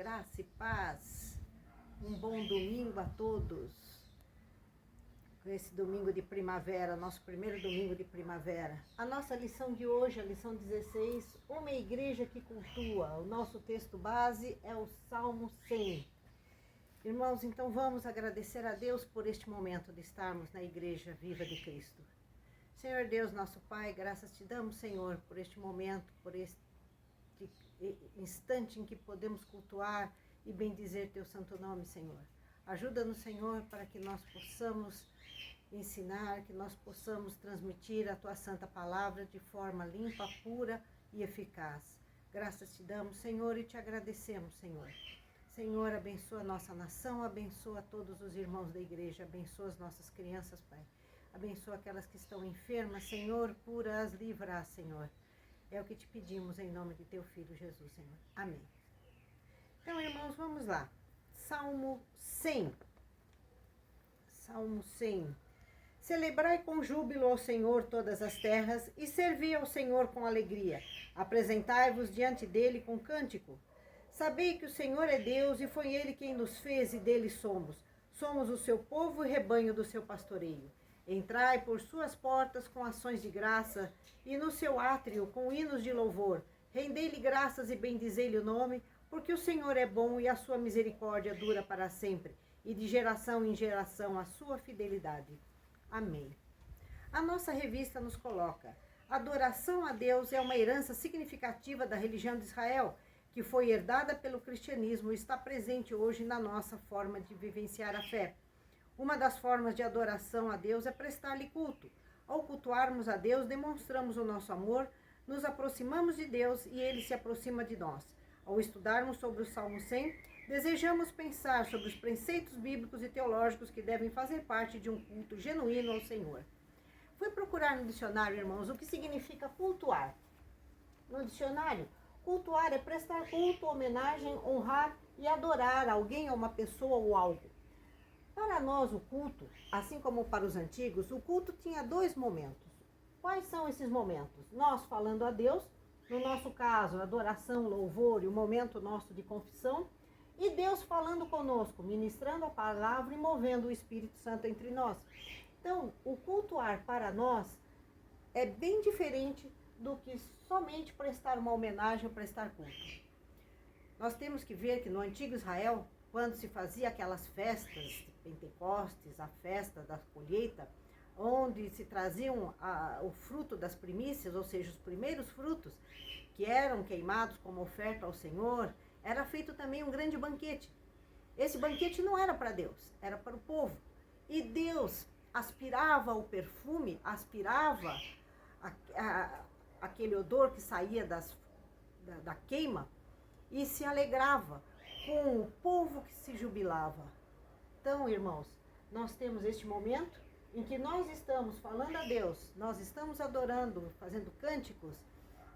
graça e paz. Um bom domingo a todos. Esse domingo de primavera, nosso primeiro domingo de primavera. A nossa lição de hoje, a lição 16, uma igreja que cultua. O nosso texto base é o Salmo 100. Irmãos, então vamos agradecer a Deus por este momento de estarmos na Igreja Viva de Cristo. Senhor Deus, nosso Pai, graças te damos, Senhor, por este momento, por este instante em que podemos cultuar e bendizer teu santo nome, Senhor. Ajuda-nos, Senhor, para que nós possamos ensinar, que nós possamos transmitir a tua santa palavra de forma limpa, pura e eficaz. Graças te damos, Senhor, e te agradecemos, Senhor. Senhor, abençoa a nossa nação, abençoa todos os irmãos da igreja, abençoa as nossas crianças, Pai. Abençoa aquelas que estão enfermas, Senhor, cura as livra, Senhor. É o que te pedimos em nome de teu Filho Jesus, Senhor. Amém. Então, irmãos, vamos lá. Salmo 100. Salmo 100. Celebrai com júbilo ao Senhor todas as terras e servi ao Senhor com alegria. Apresentai-vos diante dele com cântico. Sabei que o Senhor é Deus e foi ele quem nos fez e dele somos. Somos o seu povo e rebanho do seu pastoreio. Entrai por suas portas com ações de graça e no seu átrio com hinos de louvor. Rendei-lhe graças e bendizei-lhe o nome, porque o Senhor é bom e a sua misericórdia dura para sempre, e de geração em geração a sua fidelidade. Amém. A nossa revista nos coloca: adoração a Deus é uma herança significativa da religião de Israel, que foi herdada pelo cristianismo e está presente hoje na nossa forma de vivenciar a fé. Uma das formas de adoração a Deus é prestar-lhe culto. Ao cultuarmos a Deus, demonstramos o nosso amor, nos aproximamos de Deus e Ele se aproxima de nós. Ao estudarmos sobre o Salmo 100, desejamos pensar sobre os preceitos bíblicos e teológicos que devem fazer parte de um culto genuíno ao Senhor. Fui procurar no dicionário, irmãos, o que significa cultuar. No dicionário, cultuar é prestar culto, homenagem, honrar e adorar alguém ou uma pessoa ou algo. Para nós, o culto, assim como para os antigos, o culto tinha dois momentos. Quais são esses momentos? Nós falando a Deus, no nosso caso, adoração, louvor e o momento nosso de confissão, e Deus falando conosco, ministrando a palavra e movendo o Espírito Santo entre nós. Então, o cultuar para nós é bem diferente do que somente prestar uma homenagem ou prestar culto. Nós temos que ver que no antigo Israel, quando se fazia aquelas festas de Pentecostes, a festa da colheita, onde se traziam o fruto das primícias, ou seja, os primeiros frutos, que eram queimados como oferta ao Senhor, era feito também um grande banquete. Esse banquete não era para Deus, era para o povo. E Deus aspirava o perfume, aspirava aquele odor que saía da queima e se alegrava com o povo que se jubilava. Então, irmãos, nós temos este momento em que nós estamos falando a Deus, nós estamos adorando, fazendo cânticos,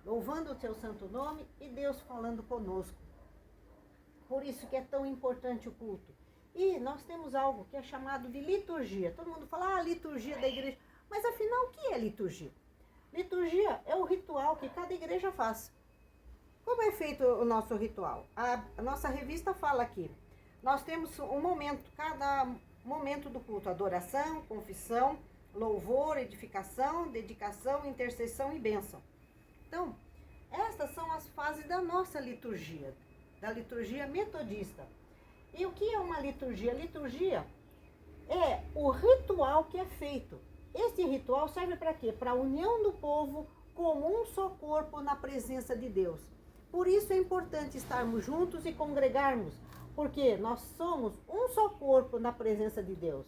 louvando o seu santo nome e Deus falando conosco. Por isso que é tão importante o culto. E nós temos algo que é chamado de liturgia. Todo mundo fala, liturgia da igreja. Mas afinal, o que é liturgia? Liturgia é o ritual que cada igreja faz. Como é feito o nosso ritual? A nossa revista fala aqui. Nós temos um momento, cada momento do culto: adoração, confissão, louvor, edificação, dedicação, intercessão e bênção. Então, estas são as fases da nossa liturgia, da liturgia metodista. E o que é uma liturgia? Liturgia é o ritual que é feito. Esse ritual serve para quê? Para a união do povo como um só corpo na presença de Deus. Por isso é importante estarmos juntos e congregarmos, porque nós somos um só corpo na presença de Deus.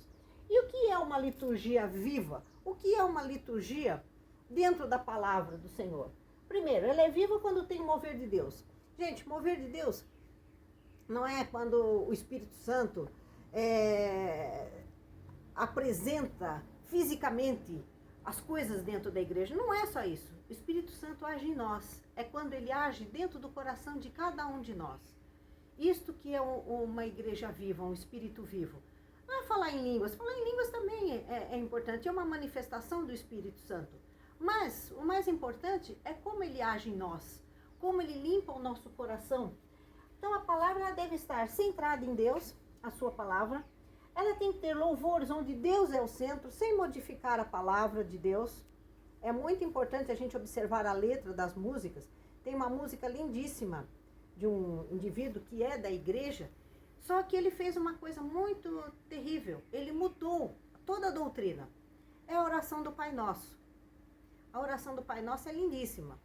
E o que é uma liturgia viva? O que é uma liturgia dentro da palavra do Senhor? Primeiro, ela é viva quando tem mover de Deus. Gente, mover de Deus não é quando o Espírito Santo apresenta fisicamente as coisas dentro da igreja. Não é só isso. O Espírito Santo age em nós. É quando ele age dentro do coração de cada um de nós. Isto que é uma igreja viva, um espírito vivo. Não é falar em línguas. Falar em línguas também é importante. É uma manifestação do Espírito Santo. Mas o mais importante é como ele age em nós. Como ele limpa o nosso coração. Então a palavra deve estar centrada em Deus, a sua palavra. Ela tem que ter louvores onde Deus é o centro, sem modificar a palavra de Deus. É muito importante a gente observar a letra das músicas. Tem uma música lindíssima de um indivíduo que é da igreja, só que ele fez uma coisa muito terrível. Ele mudou toda a doutrina. É a oração do Pai Nosso. A oração do Pai Nosso é lindíssima.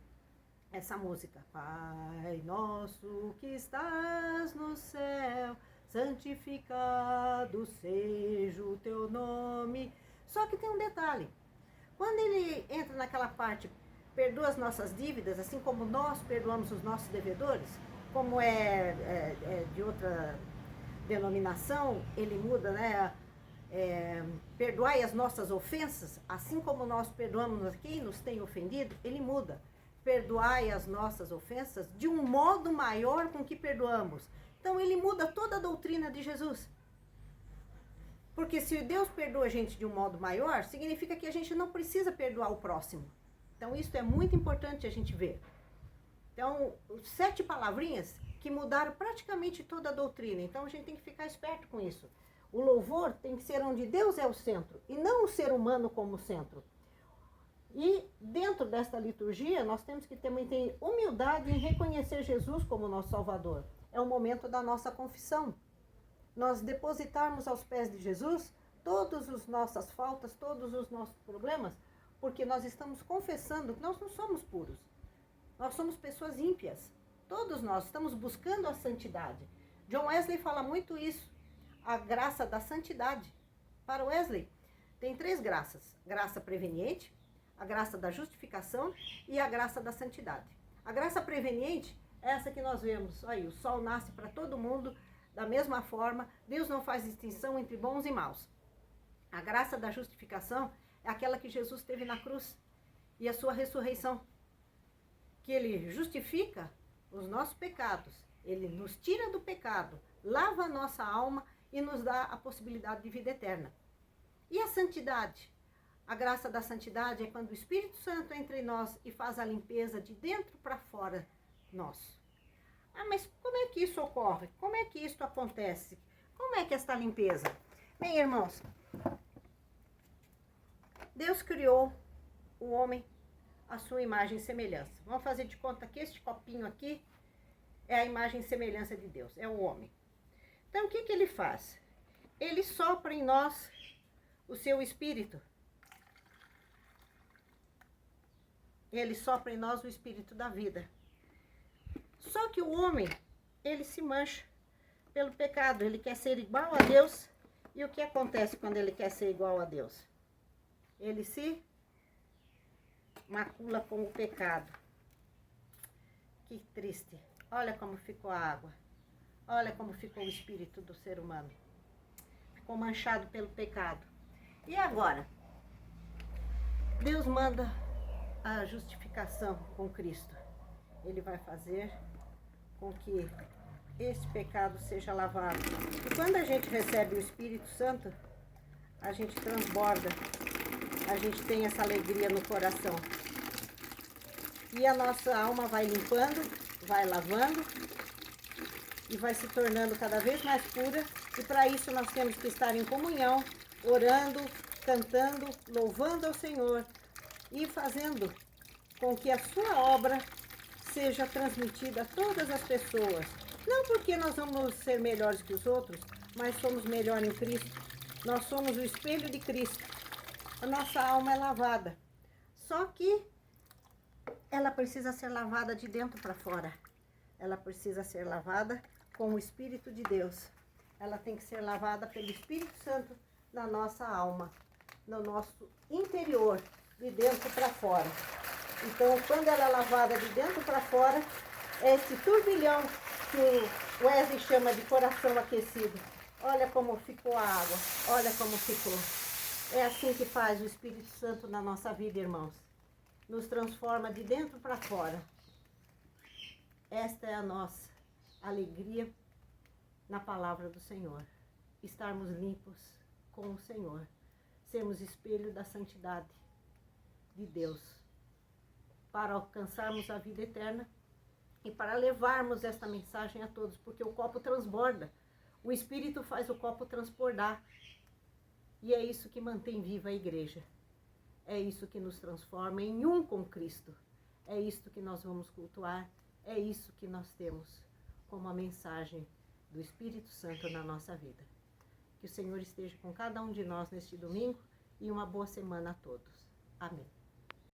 Essa música. Pai Nosso que estás no céu, santificado seja o teu nome. Só que tem um detalhe. Quando ele entra naquela parte, perdoa as nossas dívidas, assim como nós perdoamos os nossos devedores, como é de outra denominação, ele muda, né? Perdoai as nossas ofensas, assim como nós perdoamos a quem nos tem ofendido, ele muda. Perdoai as nossas ofensas de um modo maior com que perdoamos. Então ele muda toda a doutrina de Jesus. Porque se Deus perdoa a gente de um modo maior, significa que a gente não precisa perdoar o próximo. Então isso é muito importante a gente ver. Então, 7 palavrinhas que mudaram praticamente toda a doutrina. Então a gente tem que ficar esperto com isso. O louvor tem que ser onde Deus é o centro e não o ser humano como centro. E dentro desta liturgia, nós temos que também ter humildade em reconhecer Jesus como nosso Salvador. É o momento da nossa confissão. Nós depositarmos aos pés de Jesus todas as nossas faltas, todos os nossos problemas, porque nós estamos confessando que nós não somos puros. Nós somos pessoas ímpias. Todos nós estamos buscando a santidade. John Wesley fala muito isso, a graça da santidade. Para Wesley, tem 3 graças. Graça preveniente, a graça da justificação e a graça da santidade. A graça preveniente é essa que nós vemos. Aí, o sol nasce para todo mundo da mesma forma. Deus não faz distinção entre bons e maus. A graça da justificação é aquela que Jesus teve na cruz e a sua ressurreição. Que ele justifica os nossos pecados. Ele nos tira do pecado, lava a nossa alma e nos dá a possibilidade de vida eterna. E a santidade? A graça da santidade é quando o Espírito Santo entra em nós e faz a limpeza de dentro para fora nosso. Ah, mas como é que isso ocorre? Como é que isso acontece? Como é que esta limpeza? Bem, irmãos, Deus criou o homem à sua imagem e semelhança. Vamos fazer de conta que este copinho aqui é a imagem e semelhança de Deus, é o homem. Então, o que ele faz? Ele sopra em nós o seu Espírito. Ele sopra em nós o Espírito da vida. Só que o homem, ele se mancha pelo pecado. Ele quer ser igual a Deus. E o que acontece quando ele quer ser igual a Deus? Ele se macula com o pecado. Que triste. Olha como ficou a água. Olha como ficou o espírito do ser humano. Ficou manchado pelo pecado. E agora? Deus manda a justificação com Cristo. Ele vai fazer com que esse pecado seja lavado. E quando a gente recebe o Espírito Santo, a gente transborda, a gente tem essa alegria no coração. E a nossa alma vai limpando, vai lavando e vai se tornando cada vez mais pura. E para isso nós temos que estar em comunhão, orando, cantando, louvando ao Senhor e fazendo com que a sua obra seja transmitida a todas as pessoas. Não porque nós vamos ser melhores que os outros, mas somos melhores em Cristo. Nós somos o espelho de Cristo. A nossa alma é lavada. Só que ela precisa ser lavada de dentro para fora. Ela precisa ser lavada com o Espírito de Deus. Ela tem que ser lavada pelo Espírito Santo na nossa alma, no nosso interior, de dentro para fora. Então, quando ela é lavada de dentro para fora, é esse turbilhão que o Wesley chama de coração aquecido. Olha como ficou a água, olha como ficou. É assim que faz o Espírito Santo na nossa vida, irmãos. Nos transforma de dentro para fora. Esta é a nossa alegria na palavra do Senhor. Estarmos limpos com o Senhor. Sermos espelho da santidade de Deus. Para alcançarmos a vida eterna e para levarmos esta mensagem a todos, porque o copo transborda. O Espírito faz o copo transbordar. E é isso que mantém viva a igreja. É isso que nos transforma em um com Cristo. É isso que nós vamos cultuar. É isso que nós temos como a mensagem do Espírito Santo na nossa vida. Que o Senhor esteja com cada um de nós neste domingo e uma boa semana a todos. Amém.